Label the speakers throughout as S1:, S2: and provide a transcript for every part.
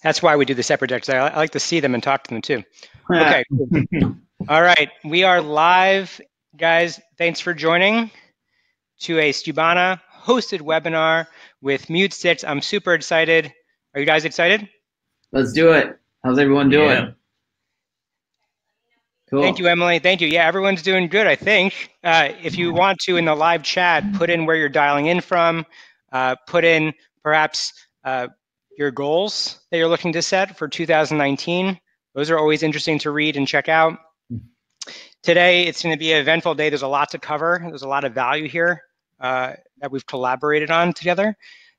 S1: That's why we do the separate decks. I like to see them and talk to them too. Okay. All right. We are live, guys. Thanks for joining to a Skubana hosted webinar with Mute 6. I'm super excited. Are you guys excited?
S2: Let's do it. How's everyone doing?
S3: Yeah.
S2: Cool.
S1: Thank you, Emily. Thank you. Yeah, everyone's doing good, I think. If you want to, in the live chat, put in where you're dialing in from, put in perhaps your goals that you're looking to set for 2019. Those are always interesting to read and check out. Today, it's going to be an eventful day. There's a lot to cover. There's a lot of value here that we've collaborated on together.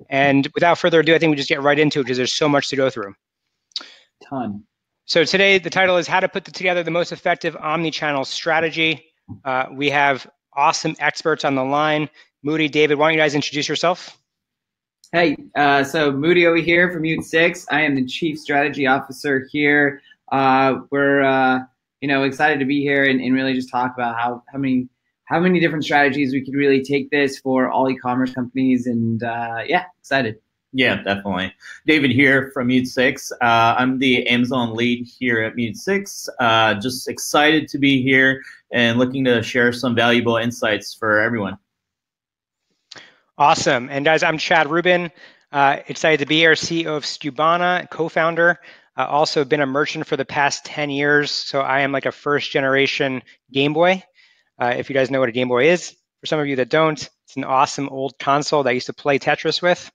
S1: And without further ado, I think we just get right into it because there's so much to go through.
S2: Ton.
S1: So today, the title is How to Put Together the Most Effective Omnichannel Strategy. We have awesome experts on the line. Moody, David, why don't you guys introduce yourself?
S2: Hey, so Moody over here from Mute 6. I am the Chief Strategy Officer here. We're excited to be here and really just talk about how many different strategies we could really take this for all e-commerce companies, and yeah, excited.
S3: Yeah, definitely. David here from Mute 6. I'm the Amazon lead here at Mute 6. Just excited to be here and looking to share some valuable insights for everyone.
S1: Awesome. And guys, I'm Chad Rubin. Excited to be here, CEO of Skubana, co-founder. Also been a merchant for the past 10 years. So I am like a first generation Game Boy. If you guys know what a Game Boy is, for some of you that don't, it's an awesome old console that I used to play Tetris with.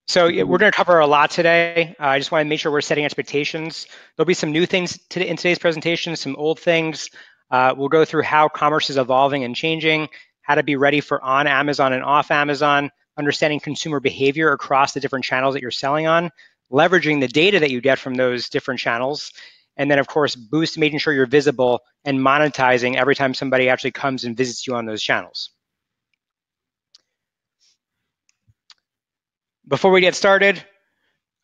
S1: So we're going to cover a lot today. I just want to make sure we're setting expectations. There'll be some new things in today's presentation, some old things. We'll go through how commerce is evolving and changing, how to be ready for on Amazon and off Amazon, understanding consumer behavior across the different channels that you're selling on, leveraging the data that you get from those different channels, and then, of course, making sure you're visible and monetizing every time somebody actually comes and visits you on those channels. Before we get started,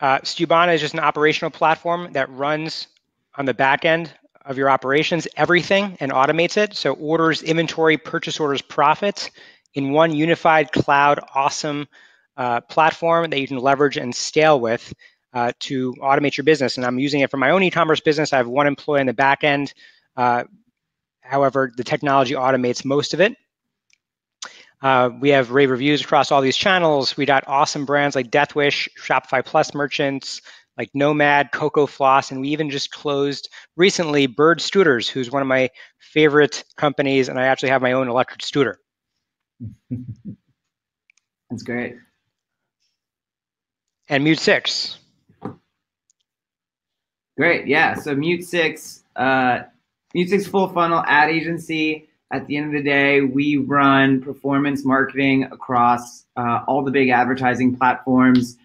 S1: Skubana is just an operational platform that runs on the back end of your operations, everything, and automates it. So orders, inventory, purchase orders, profit in one unified cloud, awesome platform that you can leverage and scale with to automate your business. And I'm using it for my own e-commerce business. I have one employee in the back end. However, the technology automates most of it. We have rave reviews across all these channels. We got awesome brands like Death Wish, Shopify Plus merchants, like Nomad, Coco Floss, and we even just closed recently Bird Scooters, who's one of my favorite companies, and I actually have my own electric scooter.
S2: That's great.
S1: And Mute 6.
S2: Great, yeah. So Mute 6 full funnel ad agency. At the end of the day, we run performance marketing across all the big advertising platforms.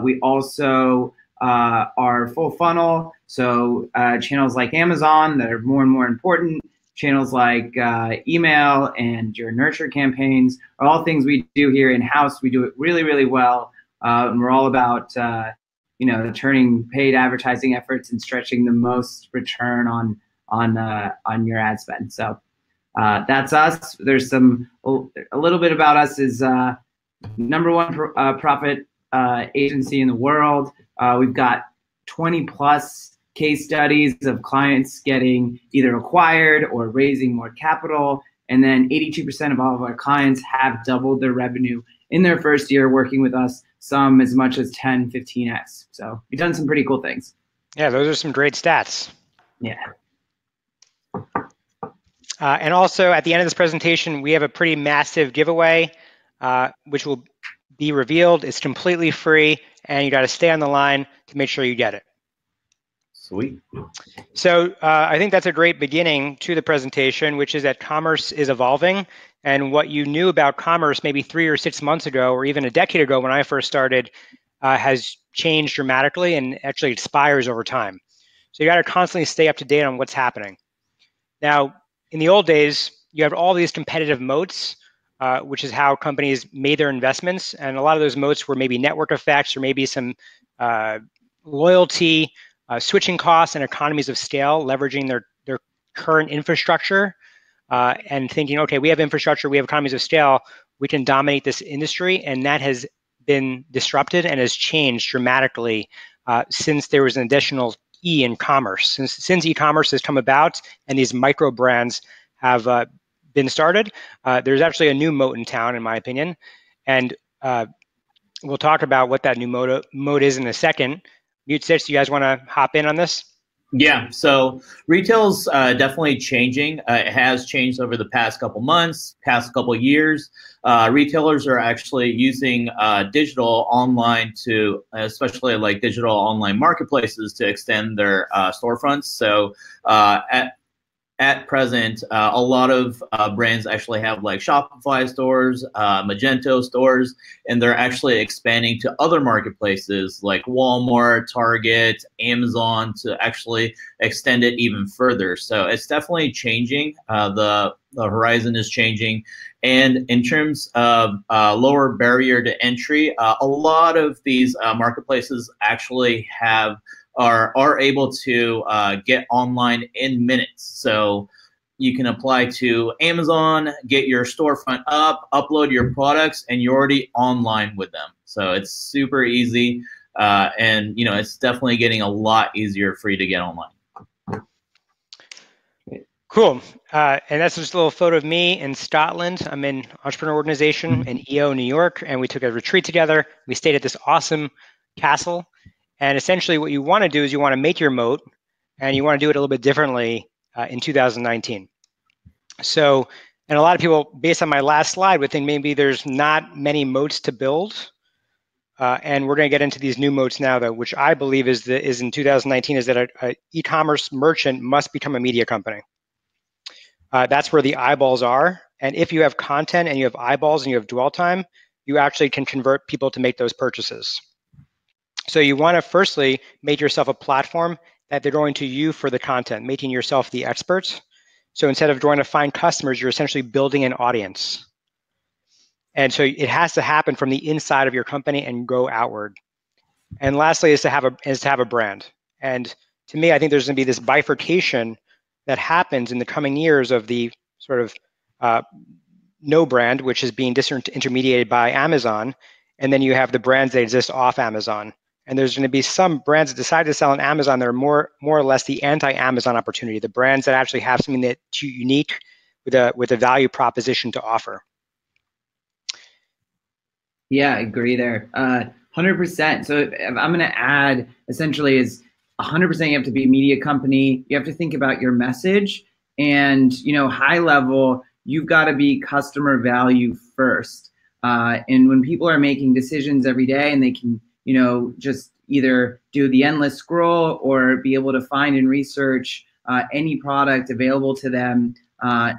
S2: We also are full funnel, so channels like Amazon that are more and more important, channels like email and your nurture campaigns are all things we do here in-house. We do it really, really well, and we're all about turning paid advertising efforts and stretching the most return on your ad spend. So that's us. There's a little bit about us is #1 profit agency in the world. We've got 20 plus case studies of clients getting either acquired or raising more capital. And then 82% of all of our clients have doubled their revenue in their first year working with us, some as much as 10, 15x. So we've done some pretty cool things.
S1: Yeah, those are some great stats.
S2: Yeah.
S1: And also at the end of this presentation, we have a pretty massive giveaway, which will be revealed. It's completely free, and you got to stay on the line to make sure you get it.
S3: Sweet.
S1: So I think that's a great beginning to the presentation, which is that commerce is evolving. And what you knew about commerce maybe 3 or 6 months ago, or even a decade ago when I first started, has changed dramatically and actually expires over time. So you got to constantly stay up to date on what's happening. Now, in the old days, you have all these competitive moats, which is how companies made their investments. And a lot of those moats were maybe network effects or maybe some loyalty, switching costs and economies of scale, leveraging their current infrastructure and thinking, okay, we have infrastructure, we have economies of scale, we can dominate this industry. And that has been disrupted and has changed dramatically since there was an additional E in commerce. Since e-commerce has come about and these micro brands have been started, there's actually a new moat in town, in my opinion. And we'll talk about what that new moat is in a second. Mute 6, you guys want to hop in on this?
S3: Yeah, so retail's definitely changing. It has changed over the past couple months, past couple years. Retailers are actually using digital online to, especially like digital online marketplaces, to extend their storefronts. So at present, a lot of brands actually have like Shopify stores, Magento stores, and they're actually expanding to other marketplaces like Walmart, Target, Amazon to actually extend it even further. So it's definitely changing. The horizon is changing. And in terms of lower barrier to entry, a lot of these marketplaces actually are able to get online in minutes. So you can apply to Amazon, get your storefront up, upload your products, and you're already online with them. So it's super easy, and it's definitely getting a lot easier for you to get online.
S1: Cool. And that's just a little photo of me in Scotland. I'm in Entrepreneur Organization in EO, New York, and we took a retreat together. We stayed at this awesome castle. And essentially what you want to do is you want to make your moat, and you want to do it a little bit differently in 2019. So, and a lot of people, based on my last slide, would think maybe there's not many moats to build. And we're going to get into these new moats now, though, which I believe is in 2019 is that an e-commerce merchant must become a media company. That's where the eyeballs are. And if you have content and you have eyeballs and you have dwell time, you actually can convert people to make those purchases. So you want to firstly make yourself a platform that they're going to you for the content, making yourself the experts. So instead of trying to find customers, you're essentially building an audience. And so it has to happen from the inside of your company and go outward. And lastly is to have a brand. And to me, I think there's going to be this bifurcation that happens in the coming years of the sort of no brand, which is being disintermediated by Amazon. And then you have the brands that exist off Amazon. And there's going to be some brands that decide to sell on Amazon that are more or less the anti-Amazon opportunity, the brands that actually have something that's unique with a value proposition to offer.
S2: Yeah, I agree there. 100%. So I'm going to add essentially is 100% you have to be a media company. You have to think about your message, and high level, you've got to be customer value first. And when people are making decisions every day and they can just either do the endless scroll or be able to find and research any product available to them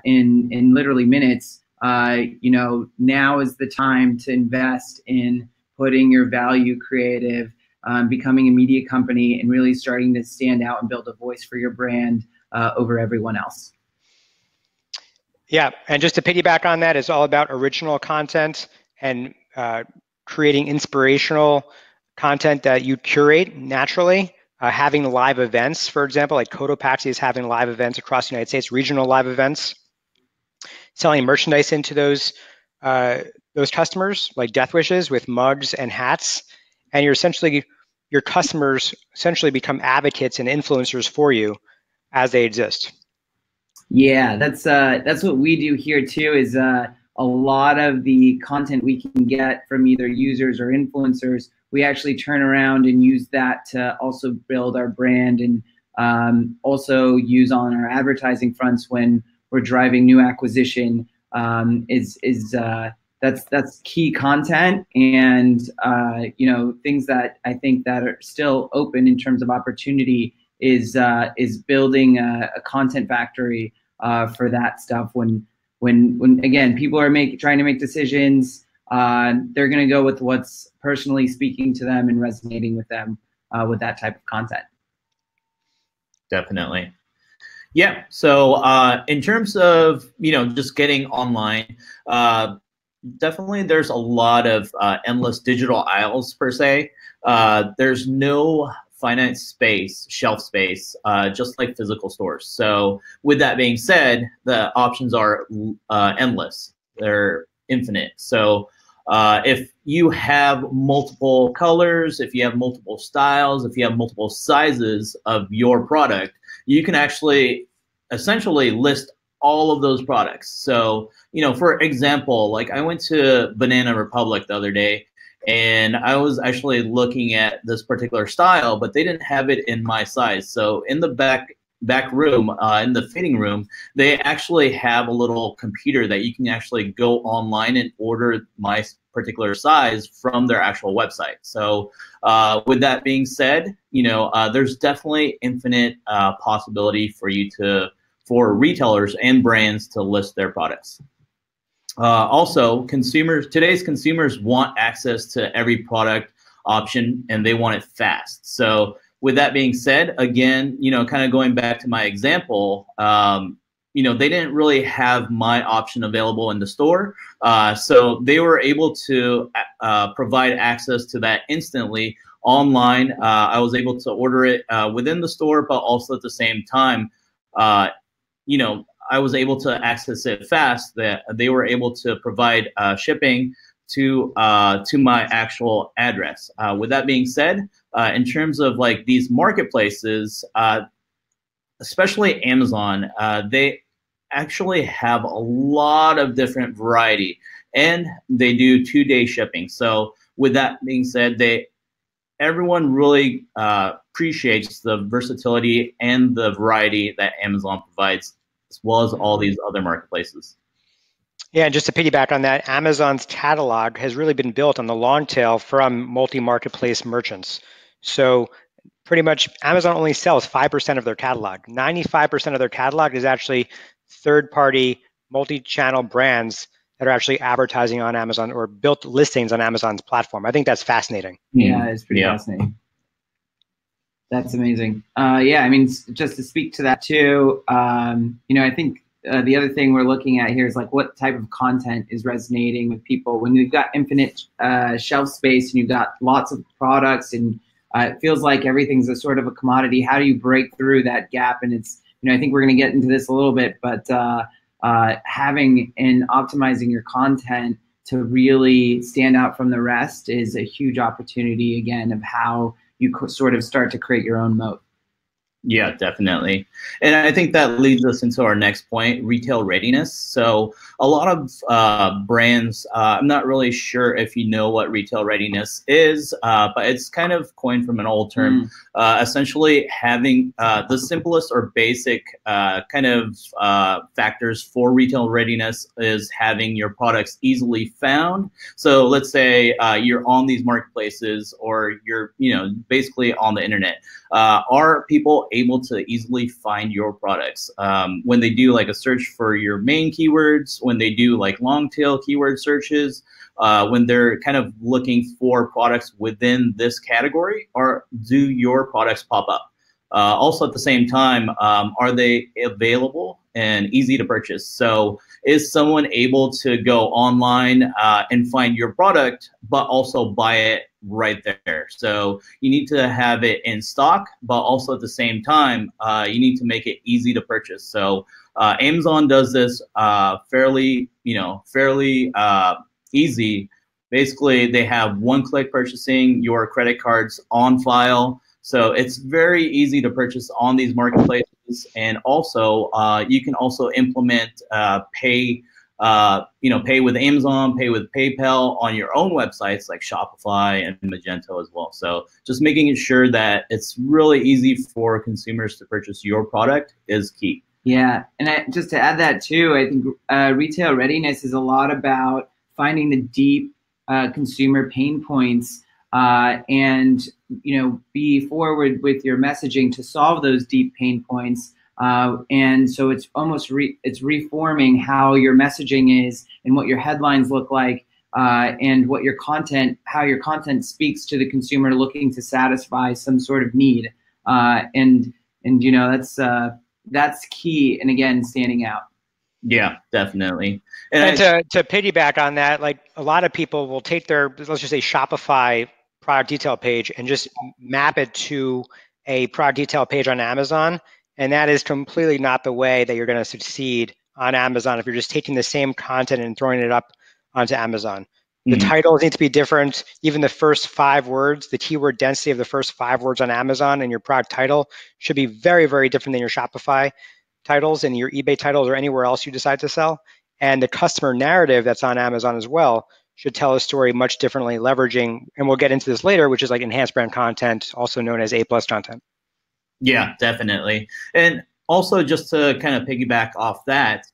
S2: in literally minutes, now is the time to invest in putting your value creative, becoming a media company, and really starting to stand out and build a voice for your brand over everyone else.
S1: Yeah, and just to piggyback on that, it's all about original content and creating inspirational content that you curate naturally. Having live events, for example, like Cotopaxi is having live events across the United States, regional live events. Selling merchandise into those customers, like Death Wishes with mugs and hats, and your customers essentially become advocates and influencers for you as they exist.
S2: Yeah, that's what we do here too. Is a lot of the content we can get from either users or influencers, we actually turn around and use that to also build our brand, and also use on our advertising fronts when we're driving new acquisition. That's key content, and things that I think that are still open in terms of opportunity is building a content factory for that stuff. When again people are trying to make decisions, they're going to go with what's personally speaking to them and resonating with them with that type of content.
S3: Definitely. Yeah. So in terms of just getting online, definitely there's a lot of endless digital aisles per se. There's no finite space, shelf space, just like physical stores. So with that being said, the options are endless. They're infinite. So If you have multiple colors, if you have multiple styles, if you have multiple sizes of your product, you can actually essentially list all of those products. So, for example, like I went to Banana Republic the other day, and I was actually looking at this particular style, but they didn't have it in my size. So in the back room, in the fitting room, they actually have a little computer that you can actually go online and order my particular size from their actual website. So with that being said, there's definitely infinite possibility for retailers and brands to list their products. Also, today's consumers want access to every product option, and they want it fast. So with that being said, again, kind of going back to my example, they didn't really have my option available in the store. So they were able to provide access to that instantly online. I was able to order it within the store, but also at the same time, I was able to access it fast. That they were able to provide shipping to my actual address. With that being said, in terms of like these marketplaces, especially Amazon, they actually have a lot of different variety, and they do 2-day shipping. So with that being said, everyone really appreciates the versatility and the variety that Amazon provides, as well as all these other marketplaces.
S1: Yeah, and just to piggyback on that, Amazon's catalog has really been built on the long tail from multi-marketplace merchants. So pretty much Amazon only sells 5% of their catalog. 95% of their catalog is actually third-party multi-channel brands that are actually advertising on Amazon or built listings on Amazon's platform. I think that's fascinating.
S2: Yeah, it's pretty fascinating. That's amazing. Yeah, I mean, just to speak to that too, I think the other thing we're looking at here is like what type of content is resonating with people. When you've got infinite shelf space and you've got lots of products and it feels like everything's a sort of a commodity, how do you break through that gap? And it's, I think we're going to get into this a little bit, but having and optimizing your content to really stand out from the rest is a huge opportunity, again, of how you sort of start to create your own moat.
S3: Yeah, definitely. And I think that leads us into our next point, retail readiness. So a lot of brands, I'm not really sure if you know what retail readiness is, but it's kind of coined from an old term, essentially having the simplest or basic kind of factors for retail readiness is having your products easily found. So let's say you're on these marketplaces or you're, basically on the internet. Are people able to easily find your products when they do like a search for your main keywords, when they do like long tail keyword searches, when they're kind of looking for products within this category, or do your products pop up? Also at the same time, are they available and easy to purchase? So is someone able to go online and find your product, but also buy it right there? So you need to have it in stock, but also at the same time, you need to make it easy to purchase. So Amazon does this fairly easy. Basically, they have one-click purchasing, your credit cards on file. So it's very easy to purchase on these marketplaces, and also you can also implement pay with Amazon, pay with PayPal on your own websites like Shopify and Magento as well. So just making sure that it's really easy for consumers to purchase your product is key.
S2: Yeah, and just to add that too, I think retail readiness is a lot about finding the deep consumer pain points and be forward with your messaging to solve those deep pain points. And so it's almost it's reforming how your messaging is and what your headlines look like, and what how your content speaks to the consumer looking to satisfy some sort of need. And that's key. And again, standing out.
S3: Yeah, definitely.
S1: And to piggyback on that, like a lot of people will take their, let's just say Shopify product detail page and just map it to a product detail page on Amazon. And that is completely not the way that you're going to succeed on Amazon if you're just taking the same content and throwing it up onto Amazon. The titles need to be different. Even the first 5 words, the keyword density of the first 5 words on Amazon and your product title should be very, very different than your Shopify titles and your eBay titles or anywhere else you decide to sell. And the customer narrative that's on Amazon as well should tell a story much differently, leveraging, and we'll get into this later, which is like enhanced brand content, also known as A+ content.
S3: Yeah, definitely. And also just to kind of piggyback off that,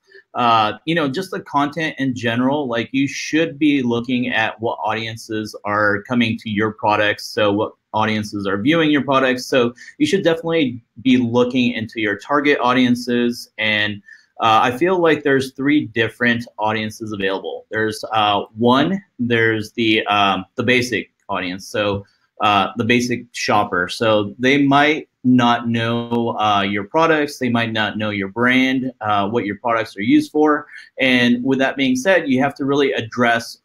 S3: just the content in general, like you should be looking at what audiences are coming to your products. So what audiences are viewing your products. So you should definitely be looking into your target audiences. And I feel like there's 3 different audiences available. There's one, there's the basic audience. So the basic shopper. So they might not know your products. They might not know your brand, what your products are used for. And with that being said, you have to really address,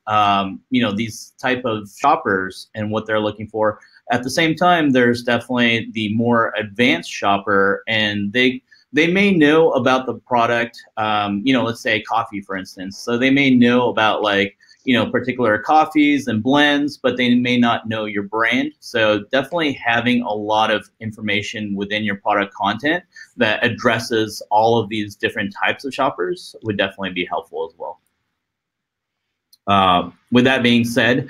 S3: these type of shoppers and what they're looking for. At the same time, there's definitely the more advanced shopper, and they may know about the product, let's say coffee, for instance. So they may know about particular coffees and blends, but they may not know your brand. So definitely having a lot of information within your product content that addresses all of these different types of shoppers would definitely be helpful as well. With that being said,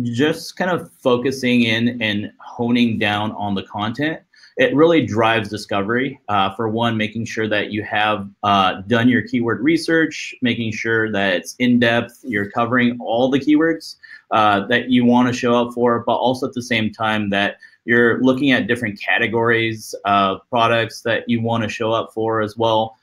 S3: just kind of focusing in and honing down on the content, it really drives discovery. For one, making sure that you have done your keyword research, making sure that it's in-depth, you're covering all the keywords that you want to show up for, but also at the same time that you're looking at different categories of products that you want to show up for as well.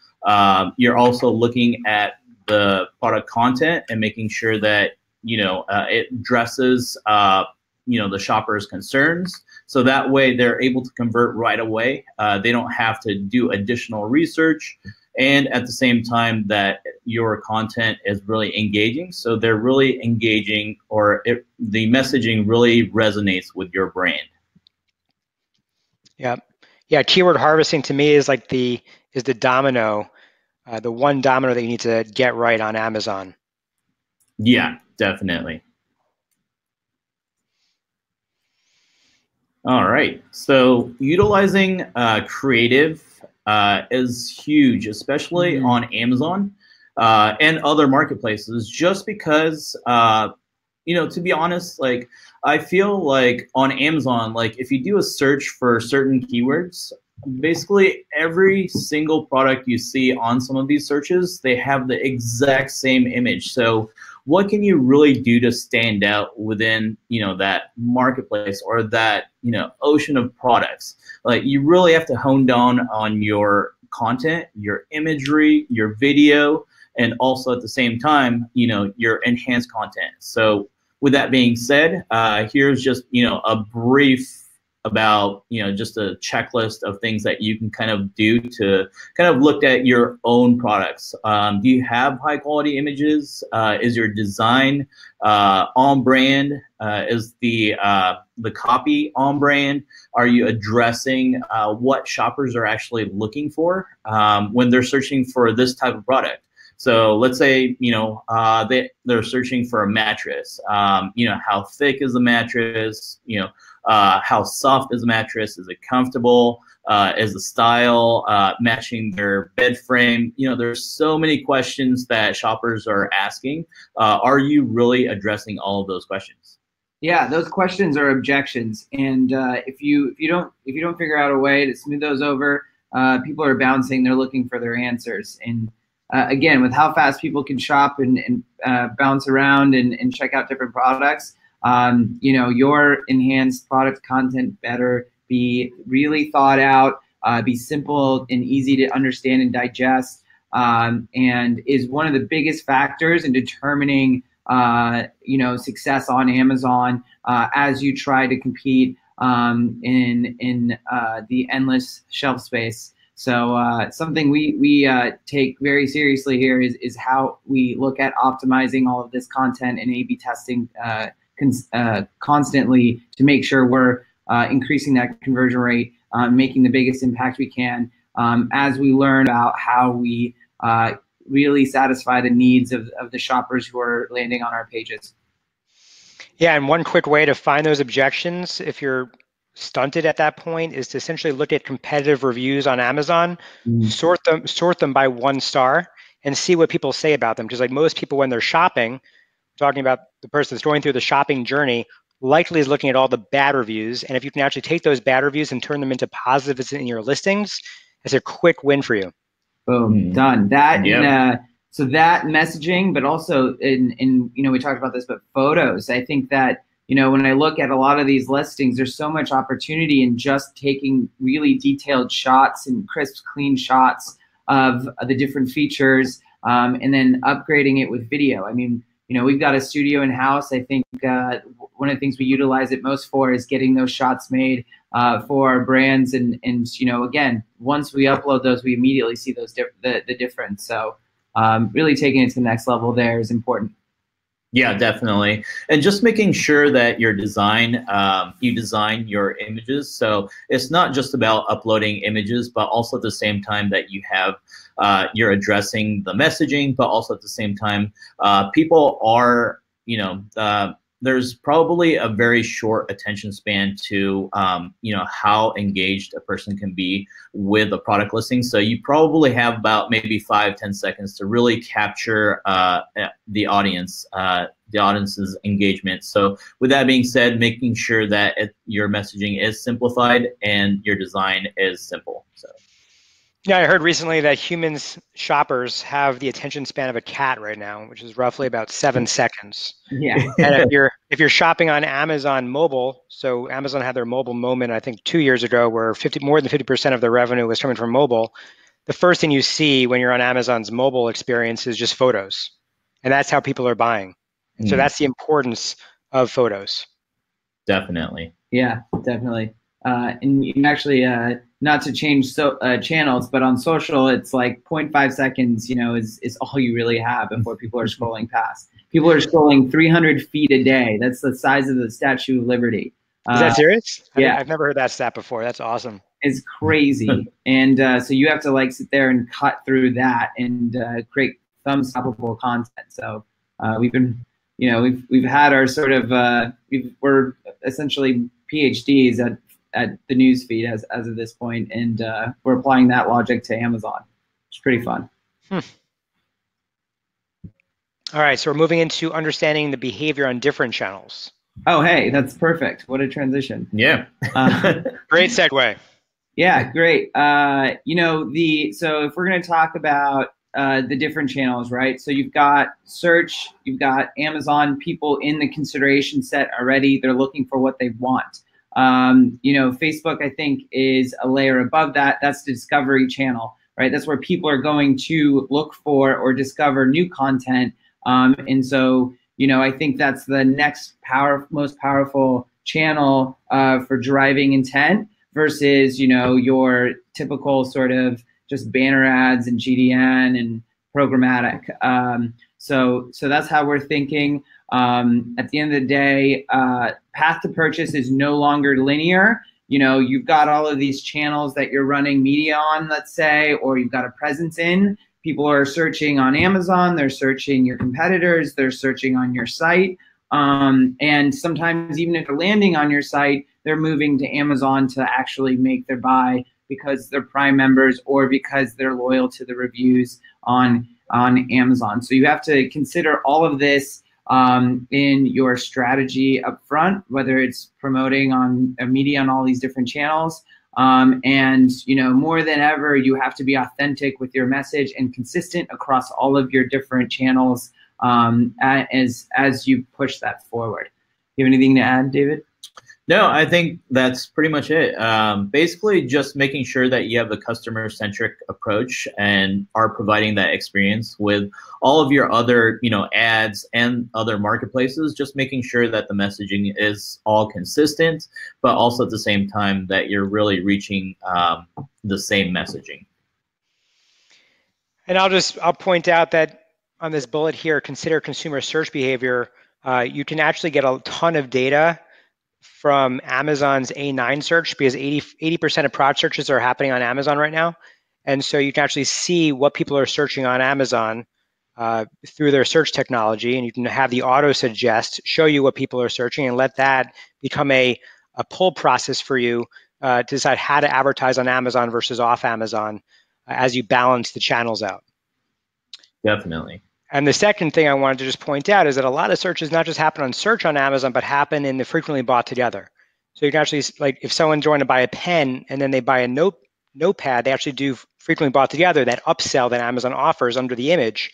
S3: You're also looking at the product content and making sure that it addresses the shopper's concerns. So that way they're able to convert right away. They don't have to do additional research. And at the same time that your content is really engaging. So they're really engaging, or the messaging really resonates with your brand.
S1: Yeah. Yeah. Keyword harvesting to me is like the domino, the one domino that you need to get right on Amazon.
S3: Yeah, definitely. All right. So utilizing creative is huge, especially on Amazon and other marketplaces, just because, to be honest, I feel like on Amazon, if you do a search for certain keywords, basically every single product you see on some of these searches, they have the exact same image. So what can you really do to stand out within, that marketplace or that, ocean of products? You really have to hone down on your content, your imagery, your video, and also at the same time, your enhanced content. So with that being said, here's just, a brief about, just a checklist of things that you can kind of do to kind of look at your own products. Do you have high quality images? Is your design on brand? Is the copy on brand? Are you addressing what shoppers are actually looking for when they're searching for this type of product? So let's say, they're searching for a mattress. How thick is the mattress? How soft is the mattress? Is it comfortable? Is the style matching their bed frame? There's so many questions that shoppers are asking. Are you really addressing all of those questions?
S2: Yeah, those questions are objections, and if you don't figure out a way to smooth those over, people are bouncing. They're looking for their answers, and again, with how fast people can shop and bounce around and check out different products, your enhanced product content better be really thought out, be simple and easy to understand and digest, and is one of the biggest factors in determining success on Amazon as you try to compete in the endless shelf space. So something we take very seriously here is how we look at optimizing all of this content and A/B testing constantly to make sure we're increasing that conversion rate, making the biggest impact we can as we learn about how we really satisfy the needs of the shoppers who are landing on our pages.
S1: Yeah, and one quick way to find those objections, if you're stunted at that point, is to essentially look at competitive reviews on Amazon, sort them by 1 star, and see what people say about them. Because like most people, when they're shopping, talking about the person that's going through the shopping journey, likely is looking at all the bad reviews. And if you can actually take those bad reviews and turn them into positives in your listings, it's a quick win for you.
S2: Boom, done. That so that messaging, but also in we talked about this, but photos. I think that when I look at a lot of these listings, there's so much opportunity in just taking really detailed shots and crisp, clean shots of the different features, and then upgrading it with video. I mean, we've got a studio in house. I think one of the things we utilize it most for is getting those shots made for our brands, and again, once we upload those, we immediately see those the difference. So really taking it to the next level there is important.
S3: Yeah, definitely. And just making sure that your design, you design your images. So it's not just about uploading images, but also at the same time that you have, you're addressing the messaging, but also at the same time, people are, there's probably a very short attention span to, how engaged a person can be with a product listing. So you probably have about maybe 5-10 seconds to really capture the audience's engagement. So with that being said, making sure that your messaging is simplified and your design is simple. So.
S1: Yeah, I heard recently that shoppers have the attention span of a cat right now, which is roughly about 7 seconds.
S2: Yeah.
S1: And if you're shopping on Amazon mobile, so Amazon had their mobile moment, I think 2 years ago, where more than 50% of their revenue was coming from mobile. The first thing you see when you're on Amazon's mobile experience is just photos, and that's how people are buying. And so that's the importance of photos.
S3: Definitely.
S2: Yeah, definitely. And you can actually, not to change channels, but on social, it's like 0.5 seconds, is all you really have before people are scrolling past. People are scrolling 300 feet a day. That's the size of the Statue of Liberty.
S1: Is that serious?
S2: Yeah.
S1: I've never heard that stat before. That's awesome.
S2: It's crazy. And so you have to sit there and cut through that and create thumbstoppable content. So we've been, we've had our sort of, we're essentially PhDs at the news feed as of this point, and we're applying that logic to Amazon. It's pretty fun.
S1: All right, so we're moving into understanding the behavior on different channels.
S2: Oh, hey, that's perfect. What a transition.
S3: Yeah.
S1: Great segue.
S2: Yeah, great. So if we're going to talk about the different channels, right? So you've got search, you've got Amazon, people in the consideration set already. They're looking for what they want. Facebook, I think, is a layer above that. That's the discovery channel, right? That's where people are going to look for or discover new content. And so, I think that's the next most powerful channel for driving intent versus, your typical sort of just banner ads and GDN and programmatic. So that's how we're thinking. At the end of the day, path to purchase is no longer linear. You've got all of these channels that you're running media on, let's say, or you've got a presence in. People are searching on Amazon, they're searching your competitors, they're searching on your site. And sometimes even if they're landing on your site, they're moving to Amazon to actually make their buy because they're Prime members or because they're loyal to the reviews on Amazon. So you have to consider all of this in your strategy up front, whether it's promoting on media on all these different channels. And more than ever, you have to be authentic with your message and consistent across all of your different channels as you push that forward. You have anything to add, David?
S3: No, I think that's pretty much it. Basically, just making sure that you have a customer-centric approach and are providing that experience with all of your other, ads and other marketplaces. Just making sure that the messaging is all consistent, but also at the same time that you're really reaching the same messaging.
S1: And I'll point out that on this bullet here, consider consumer search behavior. You can actually get a ton of data from Amazon's A9 search because 80% of product searches are happening on Amazon right now. And so you can actually see what people are searching on Amazon through their search technology, and you can have the auto suggest show you what people are searching and let that become a pull process for you to decide how to advertise on Amazon versus off Amazon as you balance the channels out.
S3: Definitely.
S1: And the second thing I wanted to just point out is that a lot of searches not just happen on search on Amazon, but happen in the frequently bought together. So you can actually, like if someone's going to buy a pen and then they buy a notepad, they actually do frequently bought together. That upsell that Amazon offers under the image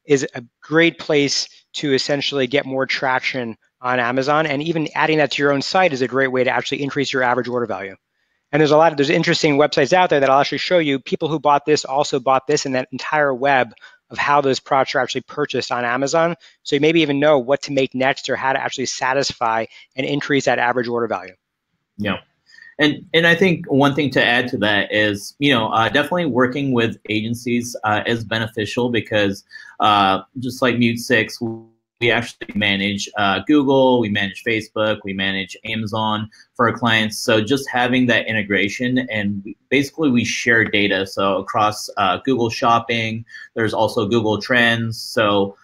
S1: is a great place to essentially get more traction on Amazon. And even adding that to your own site is a great way to actually increase your average order value. And there's interesting websites out there that I'll actually show you people who bought this also bought this, and that entire web of how those products are actually purchased on Amazon. So you maybe even know what to make next or how to actually satisfy and increase that average order value.
S3: Yeah. And I think one thing to add to that is, definitely working with agencies is beneficial because just like Mute6, we actually manage Google, we manage Facebook, we manage Amazon for our clients. So just having that integration, and basically we share data. So across Google Shopping, there's also Google Trends. So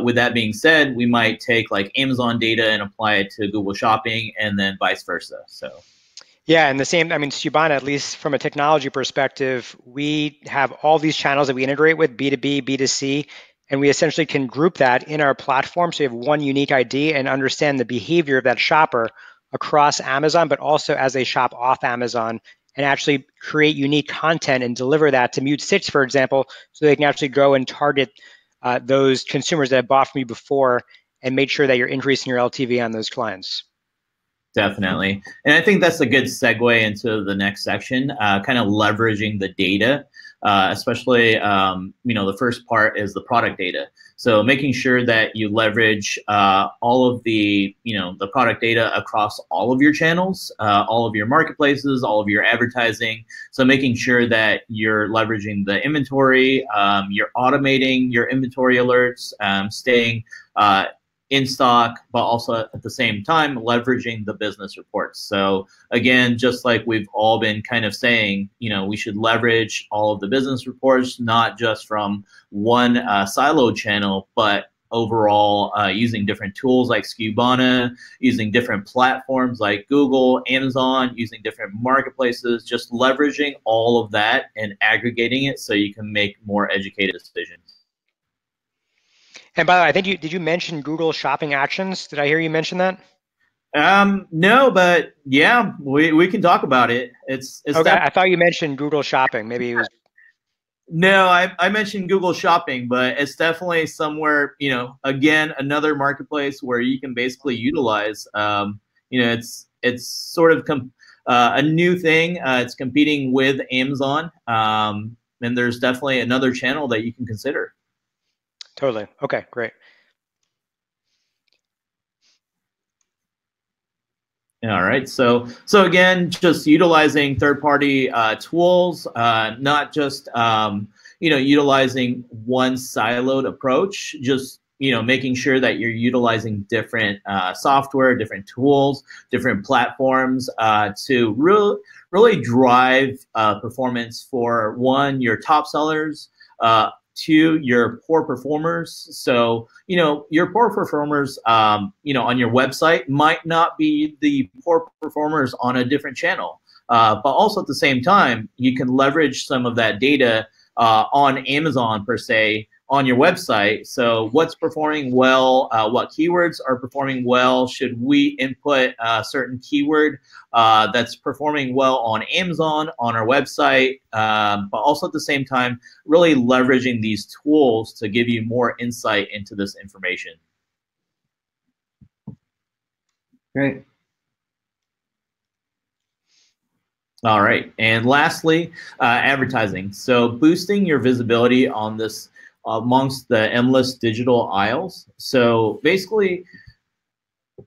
S3: with that being said, we might take like Amazon data and apply it to Google Shopping, and then vice versa. So.
S1: Yeah, and the same, I mean, Skubana, at least from a technology perspective, we have all these channels that we integrate with, B2B, B2C, and we essentially can group that in our platform. So you have one unique ID and understand the behavior of that shopper across Amazon, but also as they shop off Amazon, and actually create unique content and deliver that to Mute6, for example, so they can actually go and target those consumers that have bought from you before and make sure that you're increasing your LTV on those clients.
S3: Definitely. And I think that's a good segue into the next section, kind of leveraging the data, especially, the first part is the product data. So making sure that you leverage all of the, the product data across all of your channels, all of your marketplaces, all of your advertising. So making sure that you're leveraging the inventory, you're automating your inventory alerts, staying in stock, but also at the same time leveraging the business reports. So again, just like we've all been kind of saying, we should leverage all of the business reports, not just from one siloed channel, but overall using different tools like Skubana, using different platforms like Google, Amazon, using different marketplaces, just leveraging all of that and aggregating it so you can make more educated decisions.
S1: And by the way, I think did you mention Google Shopping Actions? Did I hear you mention that?
S3: No, but yeah, we can talk about it. It's
S1: okay. I thought you mentioned Google Shopping. Maybe it was.
S3: No, I mentioned Google Shopping, but it's definitely somewhere, again, another marketplace where you can basically utilize, it's sort of a new thing. It's competing with Amazon, and there's definitely another channel that you can consider.
S1: Totally. Okay, great.
S3: All right. So again, just utilizing third-party tools, not just utilizing one siloed approach. Just making sure that you're utilizing different software, different tools, different platforms to really drive performance for one, your top sellers. To your poor performers. So, your poor performers, on your website might not be the poor performers on a different channel. But also at the same time, you can leverage some of that data on Amazon per se on your website. So what's performing well, what keywords are performing well, should we input a certain keyword that's performing well on Amazon, on our website, but also at the same time, really leveraging these tools to give you more insight into this information.
S2: Great.
S3: All right, and lastly, advertising. So boosting your visibility on this amongst the endless digital aisles. So basically,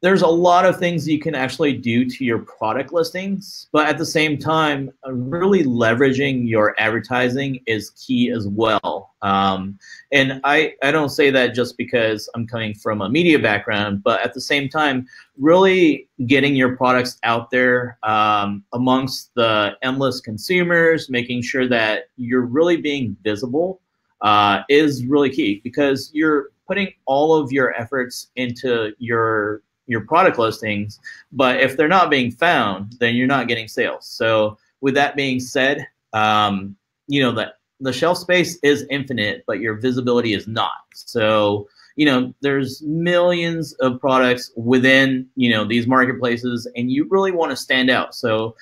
S3: There's a lot of things you can actually do to your product listings, but at the same time, really leveraging your advertising is key as well. And I don't say that just because I'm coming from a media background, but at the same time, really getting your products out there amongst the endless consumers, making sure that you're really being visible is really key, because you're putting all of your efforts into your product listings, but if they're not being found, then you're not getting sales. So with that being said, you know, that the shelf space is infinite, but your visibility is not. So, you know, there's millions of products within, you know, these marketplaces, and you really want to stand out. So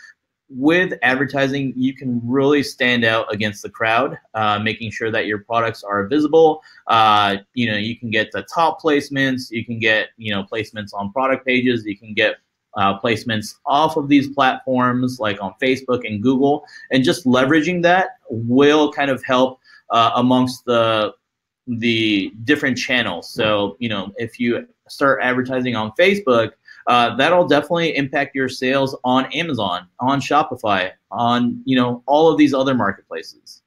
S3: with advertising, you can really stand out against the crowd, making sure that your products are visible. You know, you can get the top placements, you can get, you know, placements on product pages, you can get placements off of these platforms like on Facebook and Google, and just leveraging that will kind of help amongst the different channels. So, you know, if you start advertising on Facebook, that'll definitely impact your sales on Amazon, on Shopify, on, you know, all of these other marketplaces.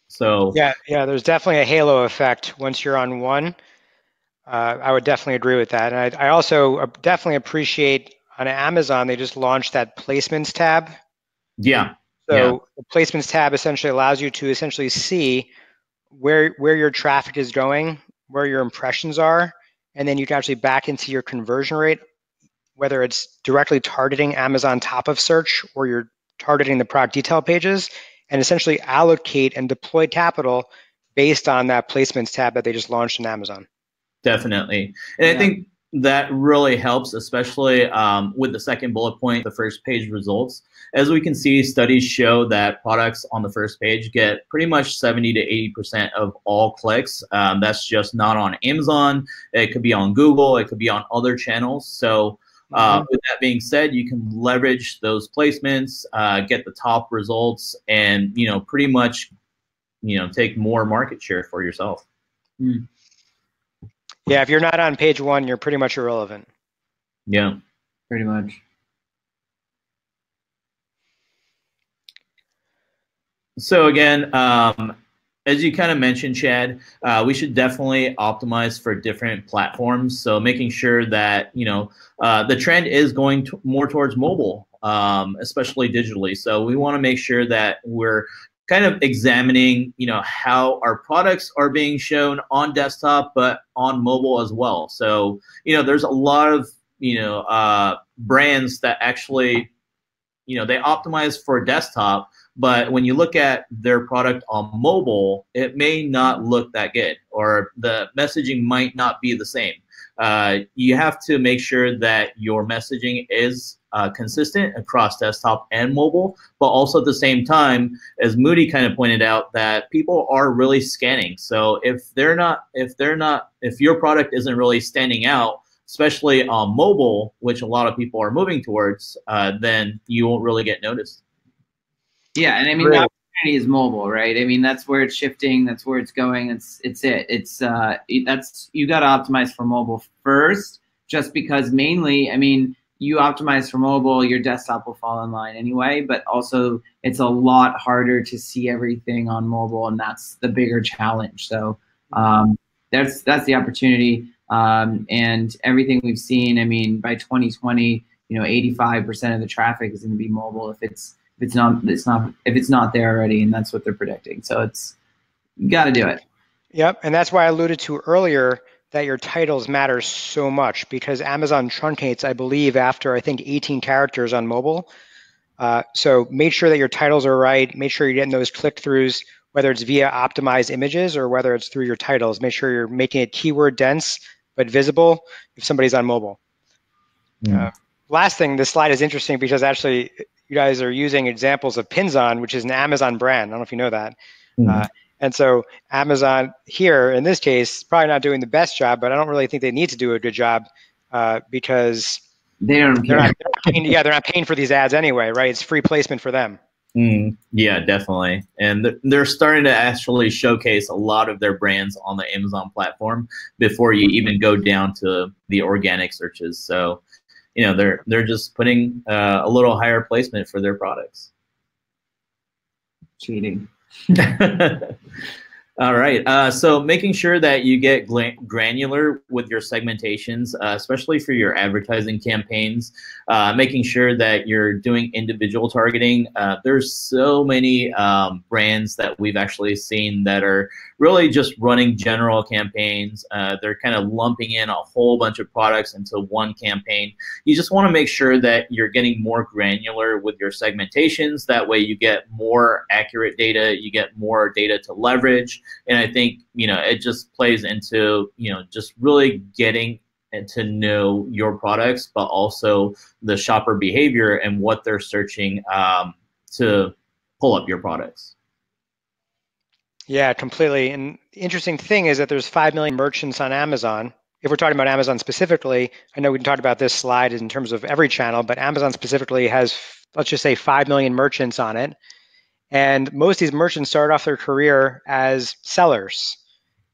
S3: So
S1: yeah, there's definitely a halo effect once you're on one. I would definitely agree with that. And I also definitely appreciate on Amazon, they just launched that placements tab.
S3: yeah.
S1: So the placements tab essentially allows you to essentially see where your traffic is going, where your impressions are, and then you can actually back into your conversion rate, whether it's directly targeting Amazon top of search or you're targeting the product detail pages, and essentially allocate and deploy capital based on that placements tab that they just launched in Amazon.
S3: Definitely. And I think that really helps, especially with the second bullet point, the first page results. As we can see, studies show that products on the first page get pretty much 70 to 80% of all clicks. That's just not on Amazon. It could be on Google. It could be on other channels. So with that being said, you can leverage those placements, get the top results, and, you know, pretty much, you know, take more market share for yourself.
S2: Mm.
S1: Yeah, if you're not on page one, you're pretty much irrelevant.
S3: Yeah,
S2: Pretty much.
S3: So again, as you kind of mentioned, Chad, we should definitely optimize for different platforms. So making sure that, you know, the trend is going more towards mobile, especially digitally. So we want to make sure that we're kind of examining, you know, how our products are being shown on desktop, but on mobile as well. So, you know, there's a lot of, you know, brands that actually, you know, they optimize for desktop, but when you look at their product on mobile, it may not look that good, or the messaging might not be the same. You have to make sure that your messaging is consistent across desktop and mobile, but also at the same time, as Moody kind of pointed out, that people are really scanning. So if your product isn't really standing out, especially on mobile, which a lot of people are moving towards, then you won't really get noticed.
S2: Yeah, and I mean, the opportunity is mobile, right? I mean, that's where it's shifting. That's where it's going. It's you got to optimize for mobile first, just because mainly, I mean, you optimize for mobile, your desktop will fall in line anyway. But also, it's a lot harder to see everything on mobile, and that's the bigger challenge. So that's the opportunity. And everything we've seen, I mean, by 2020, you know, 85% of the traffic is going to be mobile if it's not there already, and that's what they're predicting. So you got to do it.
S1: Yep, and that's why I alluded to earlier that your titles matter so much, because Amazon truncates, I believe, after I think 18 characters on mobile. So make sure that your titles are right. Make sure you're getting those click-throughs, whether it's via optimized images or whether it's through your titles. Make sure you're making it keyword dense but visible if somebody's on mobile. Last thing, this slide is interesting because actually you guys are using examples of Pinzon, which is an Amazon brand. I don't know if you know that. And so Amazon here, in this case, probably not doing the best job, but I don't really think they need to do a good job because
S2: they're not
S1: paying for these ads anyway, right? It's free placement for them.
S3: Yeah, definitely. And they're starting to actually showcase a lot of their brands on the Amazon platform before you even go down to the organic searches. So, they're just putting a little higher placement for their products.
S2: Cheating.
S3: All right. So making sure that you get granular with your segmentations, especially for your advertising campaigns, making sure that you're doing individual targeting. There's so many brands that we've actually seen that are really just running general campaigns. They're kind of lumping in a whole bunch of products into one campaign. You just want to make sure that you're getting more granular with your segmentations. That way you get more accurate data, you get more data to leverage. And I think, it just plays into, just really getting to know your products, but also the shopper behavior and what they're searching to pull up your products.
S1: Yeah, completely. And the interesting thing is that there's 5 million merchants on Amazon. If we're talking about Amazon specifically, I know we can talk about this slide in terms of every channel, but Amazon specifically has, let's just say, 5 million merchants on it. And most of these merchants started off their career as sellers.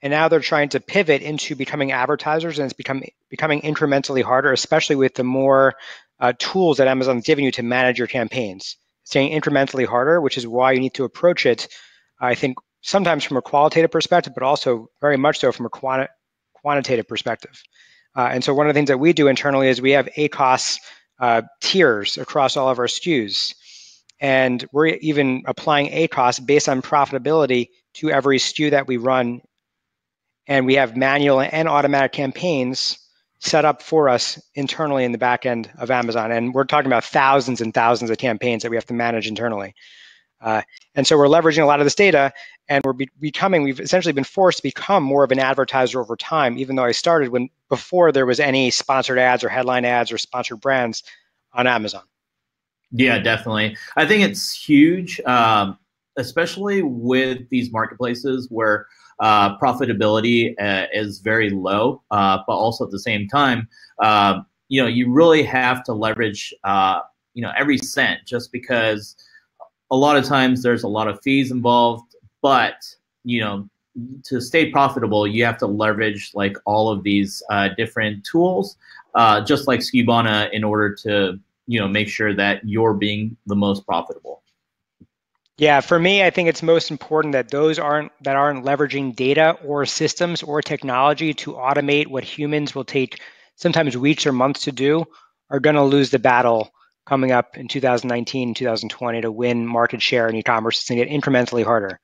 S1: And now they're trying to pivot into becoming advertisers, and it's becoming incrementally harder, especially with the more tools that Amazon's giving you to manage your campaigns. It's getting incrementally harder, which is why you need to approach it, I think, sometimes from a qualitative perspective, but also very much so from a quantitative perspective. And so one of the things that we do internally is we have ACOS tiers across all of our SKUs. And we're even applying ACOS based on profitability to every SKU that we run. And we have manual and automatic campaigns set up for us internally in the back end of Amazon. And we're talking about thousands and thousands of campaigns that we have to manage internally. And so we're leveraging a lot of this data, and we've essentially been forced to become more of an advertiser over time, even though I started before there was any sponsored ads or headline ads or sponsored brands on Amazon.
S3: Yeah, definitely. I think it's huge, especially with these marketplaces where profitability is very low, but also at the same time, you really have to leverage, every cent, just because a lot of times there's a lot of fees involved, but, to stay profitable, you have to leverage like all of these different tools, just like Skubana, in order to make sure that you're being the most profitable.
S1: Yeah, for me, I think it's most important that those aren't leveraging data or systems or technology to automate what humans will take sometimes weeks or months to do, are going to lose the battle coming up in 2019, 2020 to win market share in e-commerce. It's going to get incrementally harder.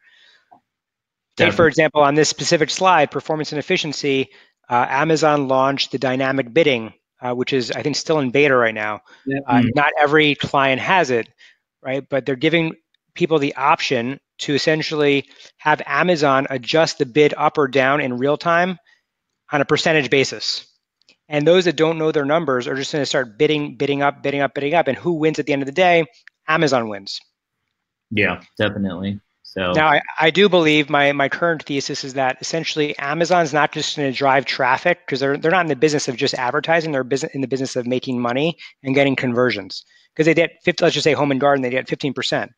S1: Take, for example, on this specific slide, performance and efficiency, Amazon launched the dynamic bidding, which is, I think, still in beta right now. Yep. Not every client has it, right? But they're giving people the option to essentially have Amazon adjust the bid up or down in real time on a percentage basis. And those that don't know their numbers are just going to start bidding up. And who wins at the end of the day? Amazon wins.
S3: Yeah, definitely. So
S1: now I do believe my current thesis is that essentially Amazon's not just going to drive traffic, because they're not in the business of just advertising. They're in the business of making money and getting conversions. Because they get let's just say home and garden, they get 15%.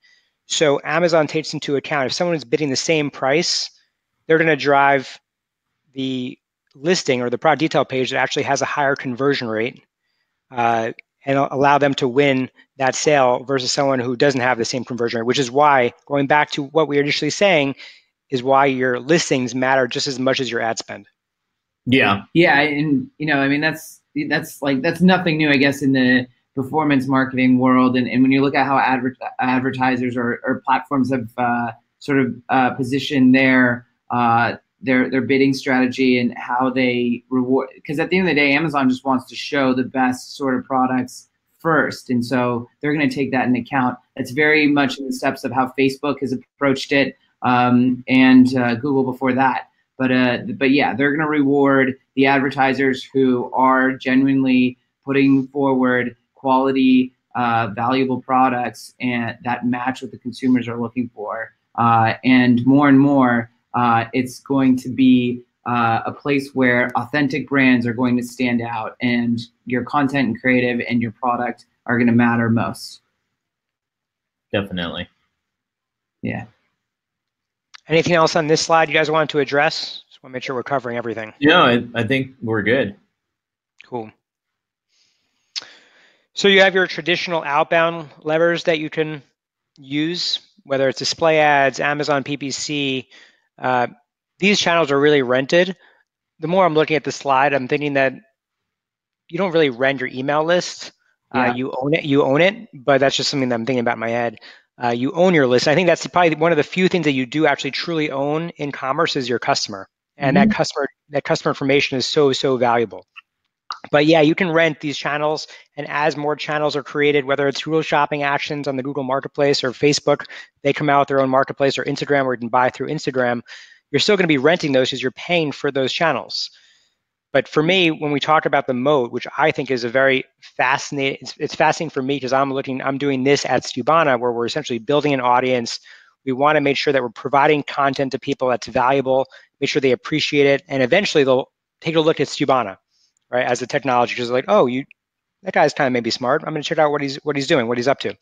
S1: So Amazon takes into account if someone is bidding the same price, they're going to drive the listing or the product detail page that actually has a higher conversion rate and allow them to win that sale versus someone who doesn't have the same conversion rate, which is why, going back to what we were initially saying, is why your listings matter just as much as your ad spend.
S2: Yeah. Yeah. And, I mean, that's nothing new, I guess, in the performance marketing world. And when you look at how advertisers or platforms have sort of positioned their bidding strategy and how they reward, because at the end of the day, Amazon just wants to show the best sort of products first. And so they're going to take that into account. It's very much in the steps of how Facebook has approached it and Google before that. But yeah, they're going to reward the advertisers who are genuinely putting forward quality, valuable products and that match what the consumers are looking for. And more, it's going to be a place where authentic brands are going to stand out, and your content and creative and your product are going to matter most.
S3: Definitely.
S2: Yeah.
S1: Anything else on this slide you guys want to address? Just want to make sure we're covering everything.
S3: No, I think we're good.
S1: Cool. So you have your traditional outbound levers that you can use, whether it's display ads, Amazon PPC. These channels are really rented. The more I'm looking at the slide, I'm thinking that you don't really rent your email list.
S2: Yeah.
S1: You own it, but that's just something that I'm thinking about in my head. You own your list. I think that's probably one of the few things that you do actually truly own in commerce is your customer. And that customer information is so valuable. But yeah, you can rent these channels, and as more channels are created, whether it's Google Shopping Actions on the Google Marketplace or Facebook, they come out with their own marketplace, or Instagram, where you can buy through Instagram, you're still going to be renting those because you're paying for those channels. But for me, when we talk about the moat, which I think is a very fascinating, it's fascinating for me because I'm doing this at Skubana, where we're essentially building an audience. We want to make sure that we're providing content to people that's valuable, make sure they appreciate it, and eventually they'll take a look at Skubana, right, as a technology, because like, oh, that guy's kind of maybe smart. I'm going to check out what he's doing, what he's up to.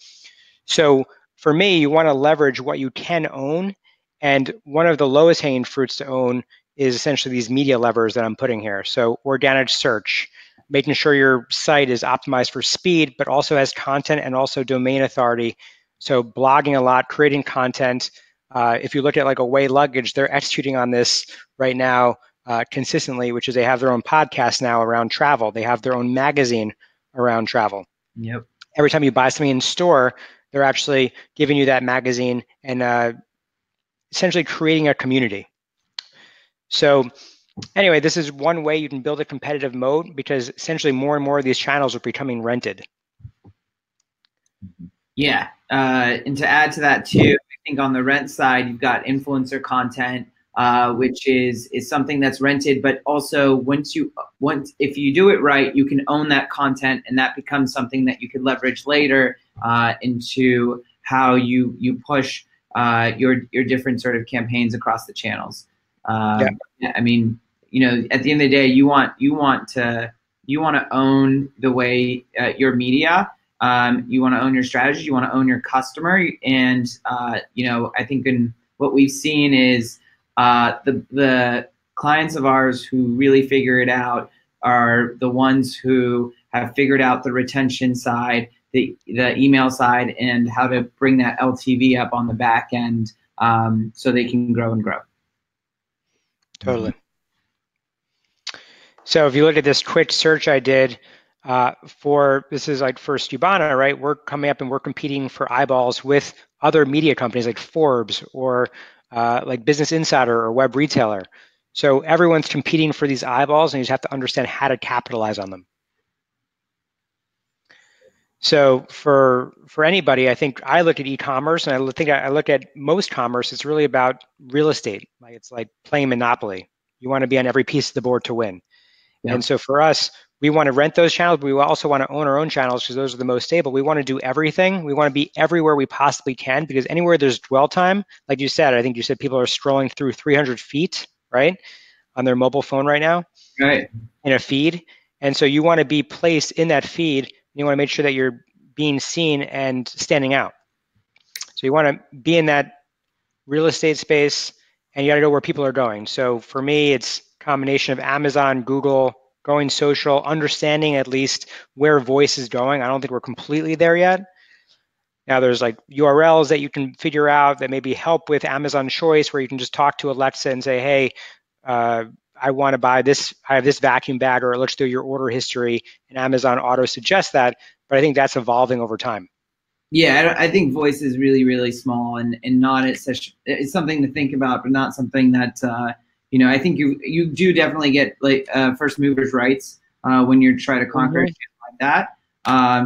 S1: So for me, you want to leverage what you can own, and one of the lowest hanging fruits to own is essentially these media levers that I'm putting here. So organic search, making sure your site is optimized for speed, but also has content and also domain authority. So blogging a lot, creating content. If you look at like Away Luggage, they're executing on this right now consistently, which is they have their own podcast now around travel. They have their own magazine around travel.
S2: Yep.
S1: Every time you buy something in store, they're actually giving you that magazine and essentially creating a community. So anyway, this is one way you can build a competitive moat, because essentially more and more of these channels are becoming rented.
S2: Yeah, and to add to that too, I think on the rent side, you've got influencer content, which is something that's rented, but also if you do it right, you can own that content, and that becomes something that you could leverage later into how you push your different sort of campaigns across the channels. Yeah, I mean, at the end of the day, you want to own the way your media. You want to own your strategy. You want to own your customer. And I think what we've seen is the clients of ours who really figure it out are the ones who have figured out the retention side, the email side, and how to bring that LTV up on the back end so they can grow and grow.
S1: Totally. So if you look at this quick search I did this is like for Skubana, right? We're coming up and we're competing for eyeballs with other media companies like Forbes or like Business Insider or Web Retailer. So everyone's competing for these eyeballs, and you just have to understand how to capitalize on them. So for anybody, I think I look at e-commerce, and I look at most commerce. It's really about real estate. Like it's like playing Monopoly. You want to be on every piece of the board to win. Yeah. And so for us, we want to rent those channels, but we also want to own our own channels because those are the most stable. We want to do everything. We want to be everywhere we possibly can, because anywhere there's dwell time, like you said, I think you said people are scrolling through 300 feet, right, on their mobile phone right now,
S2: right,
S1: in a feed. And so you want to be placed in that feed. You want to make sure that you're being seen and standing out. So you want to be in that real estate space, and you got to go where people are going. So for me, it's a combination of Amazon, Google, going social, understanding at least where voice is going. I don't think we're completely there yet. Now there's like URLs that you can figure out that maybe help with Amazon Choice, where you can just talk to Alexa and say, hey, I want to buy this, I have this vacuum bag, or it looks through your order history, and Amazon auto suggests that. But I think that's evolving over time.
S2: Yeah, I think voice is really, really small and not it's something to think about, but not something that, I think you do definitely get like first movers rights when you're trying to conquer shit like that.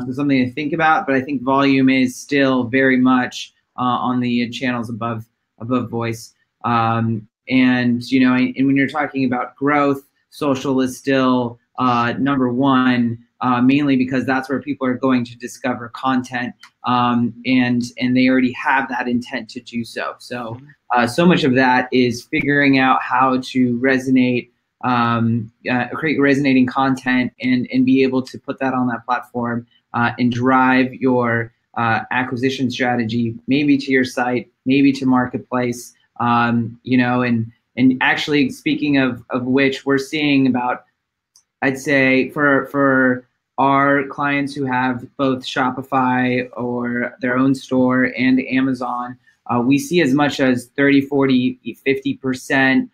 S2: So something to think about, but I think volume is still very much on the channels above voice. And when you're talking about growth, social is still number one. Mainly because that's where people are going to discover content, and they already have that intent to do so. So so much of that is figuring out how to resonate, create resonating content, and be able to put that on that platform and drive your acquisition strategy, maybe to your site, maybe to marketplace. You know, and actually, speaking of which, we're seeing about, I'd say for our clients who have both Shopify or their own store and Amazon, we see as much as 30, 40, 50%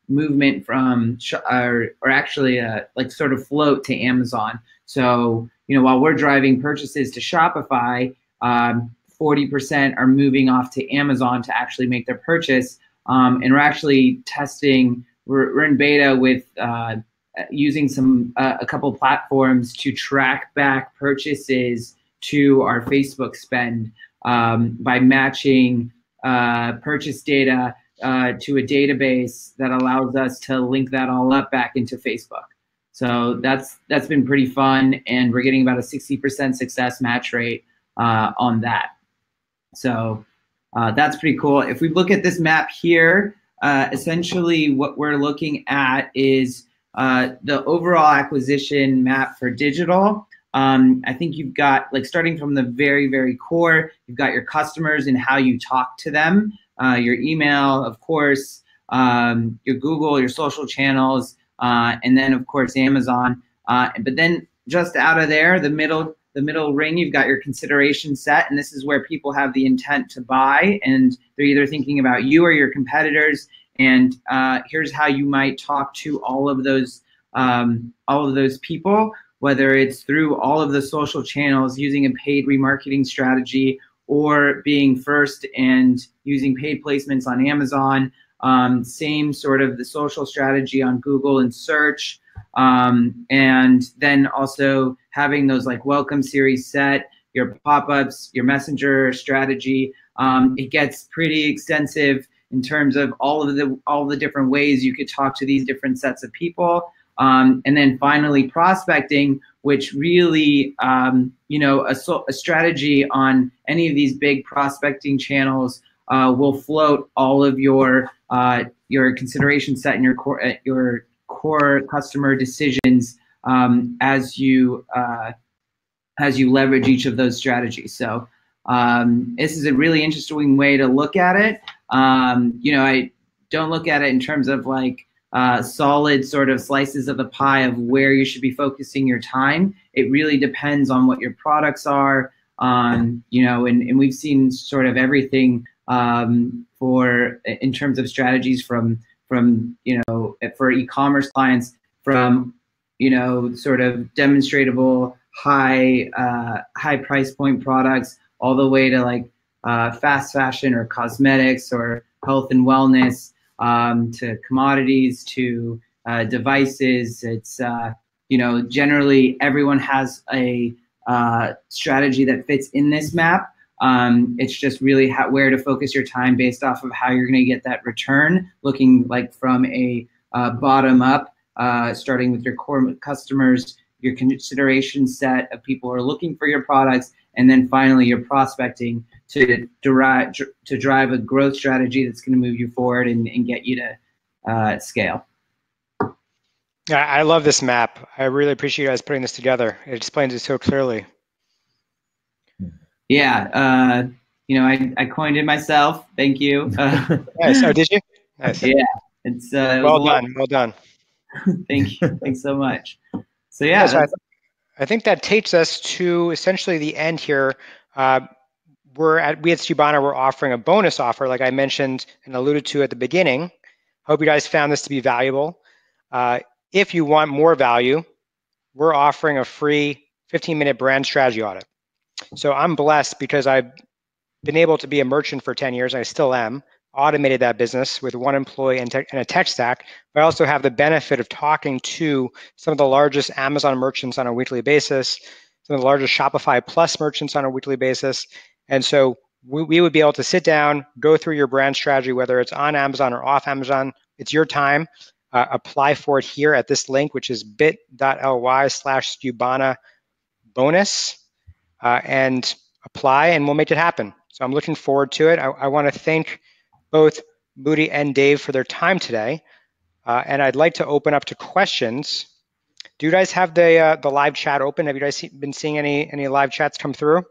S2: movement from, or actually like sort of float to Amazon. So, you know, while we're driving purchases to Shopify, 40% are moving off to Amazon to actually make their purchase. And we're actually testing, we're in beta with using a couple platforms to track back purchases to our Facebook spend by matching purchase data to a database that allows us to link that all up back into Facebook. So that's been pretty fun, and we're getting about a 60% success match rate on that. So that's pretty cool. If we look at this map here, essentially what we're looking at is the overall acquisition map for digital. I think you've got, like, starting from the very, very core, you've got your customers and how you talk to them, your email, of course, your Google, your social channels, and then of course Amazon. But then just out of there, the middle ring, you've got your consideration set, and this is where people have the intent to buy, and they're either thinking about you or your competitors. And here's how you might talk to all of those people, whether it's through all of the social channels using a paid remarketing strategy, or being first and using paid placements on Amazon. Same sort of the social strategy on Google and search. And then also having those like welcome series set, your pop-ups, your messenger strategy. It gets pretty extensive in terms of all of the different ways you could talk to these different sets of people. And then finally prospecting, which really, you know, a strategy on any of these big prospecting channels will float all of your consideration set and your core customer decisions as you leverage each of those strategies. So this is a really interesting way to look at it. You know, I don't look at it in terms of like solid sort of slices of the pie of where you should be focusing your time. It really depends on what your products are, you know, and we've seen sort of everything in terms of strategies from you know, for e-commerce clients, from, you know, sort of demonstratable high price point products all the way to like fast fashion or cosmetics or health and wellness, to commodities, to devices. It's you know, generally everyone has a strategy that fits in this map. It's just really where to focus your time based off of how you're going to get that return, looking like from a bottom up, starting with your core customers, your consideration set of people who are looking for your products, and then finally your prospecting to drive a growth strategy that's going to move you forward and get you to scale.
S1: I love this map. I really appreciate you guys putting this together. It explains it so clearly.
S2: Yeah, you know, I coined it myself. Thank you.
S1: Nice. Oh, did you? Nice.
S2: Yeah, it's
S1: well done. Well done.
S2: Thank you. Thanks so much. So yeah,
S1: so I think that takes us to essentially the end here. We at Skubana, we're offering a bonus offer, like I mentioned and alluded to at the beginning. Hope you guys found this to be valuable. If you want more value, we're offering a free 15-minute brand strategy audit. So I'm blessed because I've been able to be a merchant for 10 years, and I still am, automated that business with one employee and a tech stack. But I also have the benefit of talking to some of the largest Amazon merchants on a weekly basis, some of the largest Shopify Plus merchants on a weekly basis. And so we would be able to sit down, go through your brand strategy, whether it's on Amazon or off Amazon. It's your time. Apply for it here at this link, which is bit.ly/Skubana bonus, and apply, and we'll make it happen. So I'm looking forward to it. I want to thank both Moody and Dave for their time today. And I'd like to open up to questions. Do you guys have the live chat open? Have you guys been seeing any live chats come through?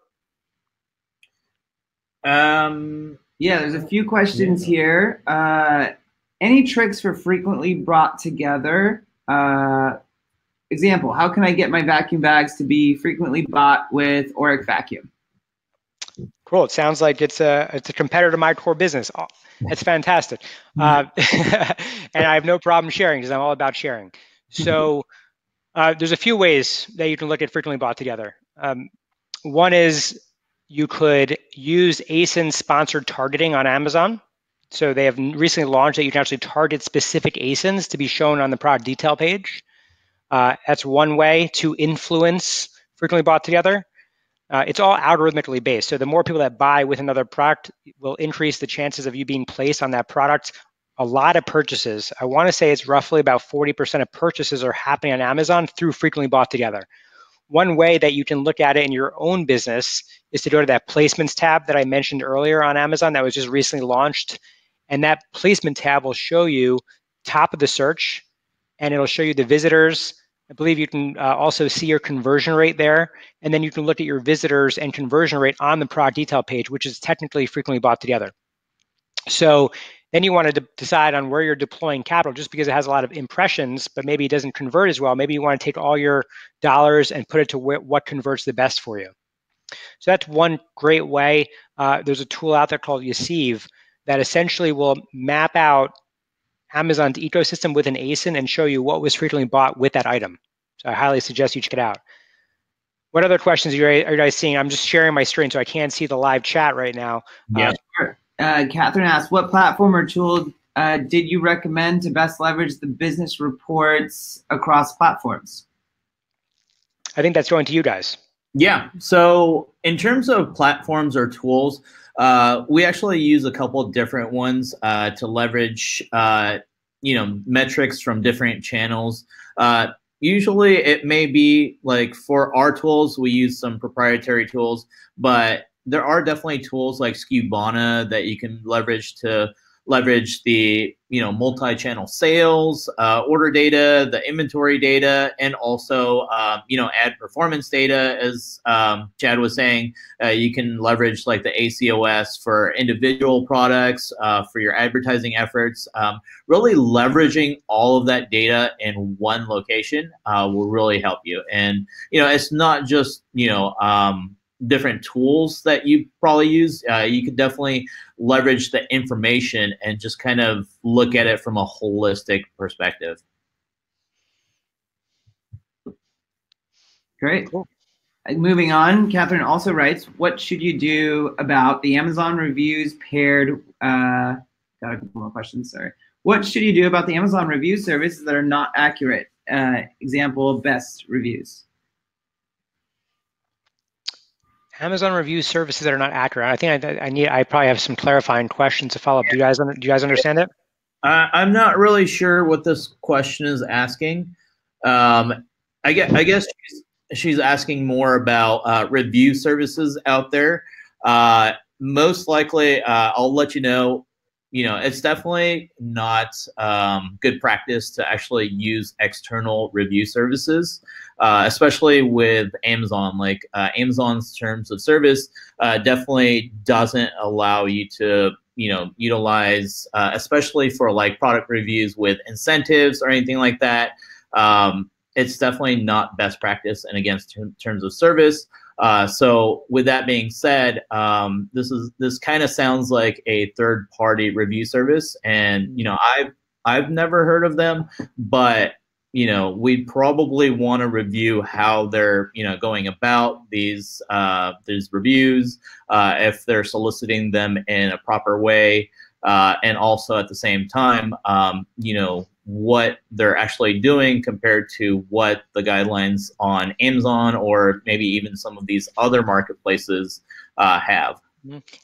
S3: Yeah,
S2: Yeah, there's a few questions here. Any tricks for frequently brought together? Example, how can I get my vacuum bags to be frequently bought with Auric Vacuum?
S1: Cool. It sounds like it's a competitor to my core business. Oh, that's fantastic. And I have no problem sharing because I'm all about sharing. So there's a few ways that you can look at frequently bought together. One is you could use ASIN sponsored targeting on Amazon. So they have recently launched that you can actually target specific ASINs to be shown on the product detail page. That's one way to influence frequently bought together. It's all algorithmically based. So the more people that buy with another product will increase the chances of you being placed on that product. A lot of purchases, I want to say it's roughly about 40% of purchases are happening on Amazon through frequently bought together. One way that you can look at it in your own business is to go to that placements tab that I mentioned earlier on Amazon that was just recently launched. And that placement tab will show you top of the search, and it'll show you the visitors. I believe you can also see your conversion rate there. And then you can look at your visitors and conversion rate on the product detail page, which is technically frequently bought together. So then you want to decide on where you're deploying capital. Just because it has a lot of impressions, but maybe it doesn't convert as well, maybe you want to take all your dollars and put it to what converts the best for you. So that's one great way. There's a tool out there called Yasiv that essentially will map out Amazon's ecosystem with an ASIN and show you what was frequently bought with that item. So I highly suggest you check it out. What other questions are you guys seeing? I'm just sharing my screen, so I can't see the live chat right now.
S3: Yeah.
S2: Catherine asked, what platform or tool did you recommend to best leverage the business reports across platforms?
S1: I think that's going to you guys.
S3: Yeah. So in terms of platforms or tools, we actually use a couple of different ones to leverage, metrics from different channels. Usually it may be like for our tools, we use some proprietary tools, but there are definitely tools like Skubana that you can leverage to leverage the multi-channel sales, order data, the inventory data, and also ad performance data. As Chad was saying, you can leverage like the ACOS for individual products, for your advertising efforts. Really leveraging all of that data in one location will really help you. And it's not just different tools that you probably use. You could definitely leverage the information and just kind of look at it from a holistic perspective.
S2: Great. Cool. Moving on, Catherine also writes, what should you do about the Amazon reviews paired, got a couple more questions, sorry. What should you do about the Amazon review services that are not accurate? Example, best reviews.
S1: Amazon review services that are not accurate. I think I probably have some clarifying questions to follow up. Do you guys understand it?
S3: I'm not really sure what this question is asking. I guess she's asking more about review services out there. Most likely, I'll let you know. It's definitely not good practice to actually use external review services, especially with Amazon. Like Amazon's terms of service definitely doesn't allow you to, utilize, especially for like product reviews with incentives or anything like that. It's definitely not best practice and against terms of service. So with that being said, this kind of sounds like a third-party review service, and I've never heard of them, but we probably want to review how they're going about these reviews, if they're soliciting them in a proper way, and also at the same time, what they're actually doing compared to what the guidelines on Amazon or maybe even some of these other marketplaces have.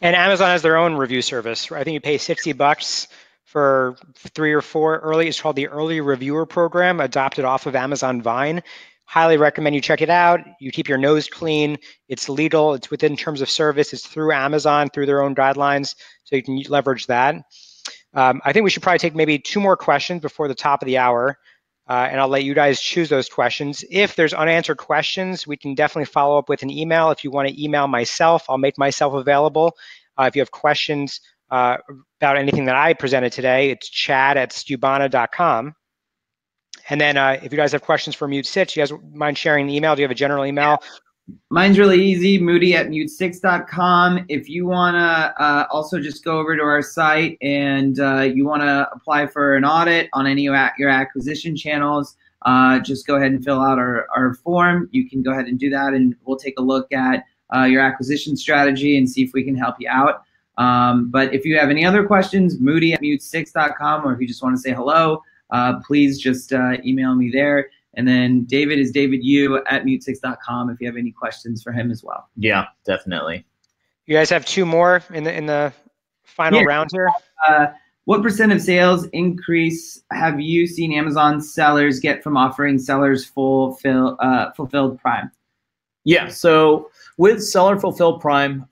S1: And Amazon has their own review service. I think you pay $60 for 3 or 4 early. It's called the Early Reviewer Program, adopted off of Amazon Vine. Highly recommend you check it out. You keep your nose clean. It's legal. It's within terms of service. It's through Amazon, through their own guidelines. So you can leverage that. I think we should probably take maybe 2 more questions before the top of the hour, and I'll let you guys choose those questions. If there's unanswered questions, we can definitely follow up with an email. If you want to email myself, I'll make myself available. If you have questions about anything that I presented today, it's chad@skubana.com. And then if you guys have questions for Mute 6, you guys mind sharing an email? Do you have a general email?
S2: Mine's really easy, moody@mute6.com. If you want to also just go over to our site and you want to apply for an audit on any of your acquisition channels, just go ahead and fill out our form. You can go ahead and do that, and we'll take a look at your acquisition strategy and see if we can help you out. But if you have any other questions, moody@mute6.com, or if you just want to say hello, please just email me there. And then David is davidu@mute6.com if you have any questions for him as well.
S3: Yeah, definitely.
S1: You guys have two more in the final round here.
S2: What % of sales increase have you seen Amazon sellers get from offering sellers fulfilled Prime?
S3: Yeah, so with Seller Fulfilled Prime,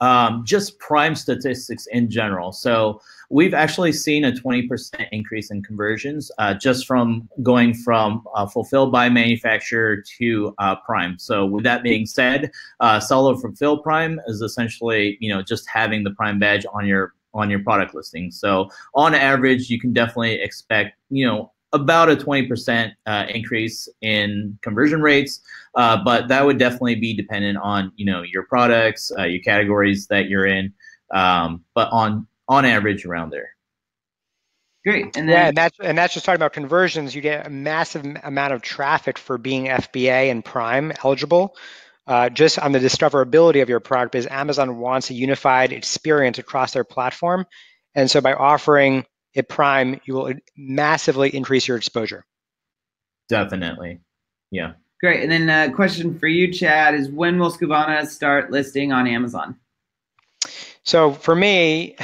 S3: just Prime statistics in general. So we've actually seen a 20% increase in conversions just from going from fulfilled by manufacturer to Prime. So with that being said, Seller Fulfilled Prime is essentially, just having the Prime badge on your product listing. So on average, you can definitely expect, about a 20% increase in conversion rates, but that would definitely be dependent on your products, your categories that you're in, but on average around there.
S2: Great, and then
S1: and that's just talking about conversions. You get a massive amount of traffic for being FBA and Prime eligible. Just on the discoverability of your product, because Amazon wants a unified experience across their platform, and so by offering it Prime, you will massively increase your exposure.
S3: Definitely, yeah.
S2: Great, and then a question for you, Chad, is when will Skubana start listing on Amazon?
S1: So for me,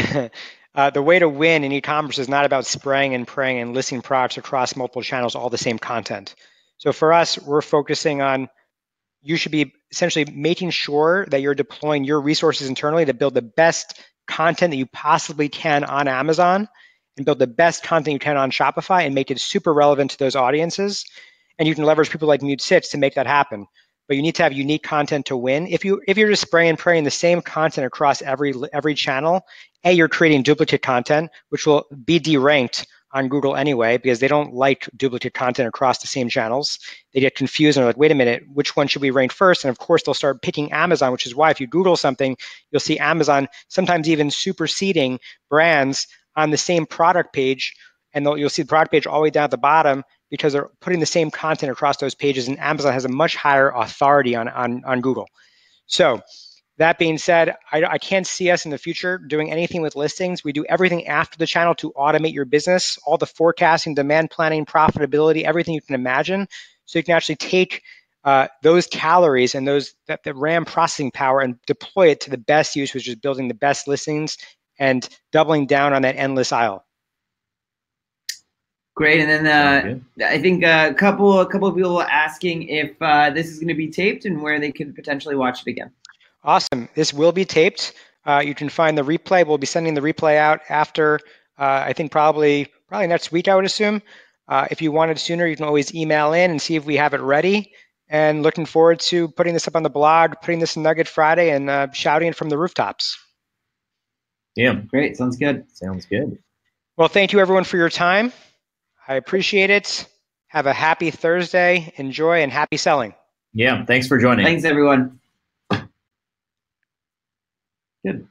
S1: the way to win in e-commerce is not about spraying and praying and listing products across multiple channels, all the same content. So for us, we're focusing on, you should be essentially making sure that you're deploying your resources internally to build the best content that you possibly can on Amazon, and build the best content you can on Shopify and make it super relevant to those audiences. And you can leverage people like Mute 6 to make that happen. But you need to have unique content to win. If you're just spraying and praying the same content across every channel, you're creating duplicate content, which will be deranked on Google anyway, because they don't like duplicate content across the same channels. They get confused and are like, wait a minute, which one should we rank first? And of course, they'll start picking Amazon, which is why if you Google something, you'll see Amazon sometimes even superseding brands on the same product page. And you'll see the product page all the way down at the bottom, because they're putting the same content across those pages, and Amazon has a much higher authority on Google. So that being said, I can't see us in the future doing anything with listings. We do everything after the channel to automate your business, all the forecasting, demand planning, profitability, everything you can imagine. So you can actually take those calories and the RAM processing power and deploy it to the best use, which is building the best listings and doubling down on that endless aisle.
S2: Great, and then I think a couple of people asking if this is going to be taped and where they could potentially watch it again.
S1: Awesome. This will be taped. You can find the replay. We'll be sending the replay out after, I think probably next week, I would assume. If you want it sooner, you can always email in and see if we have it ready. And looking forward to putting this up on the blog, putting this in Nugget Friday, and shouting it from the rooftops.
S3: Yeah.
S2: Great. Sounds good.
S3: Sounds good.
S1: Well, thank you, everyone, for your time. I appreciate it. Have a happy Thursday. Enjoy, and happy selling.
S3: Yeah. Thanks for joining.
S2: Thanks, everyone. Good.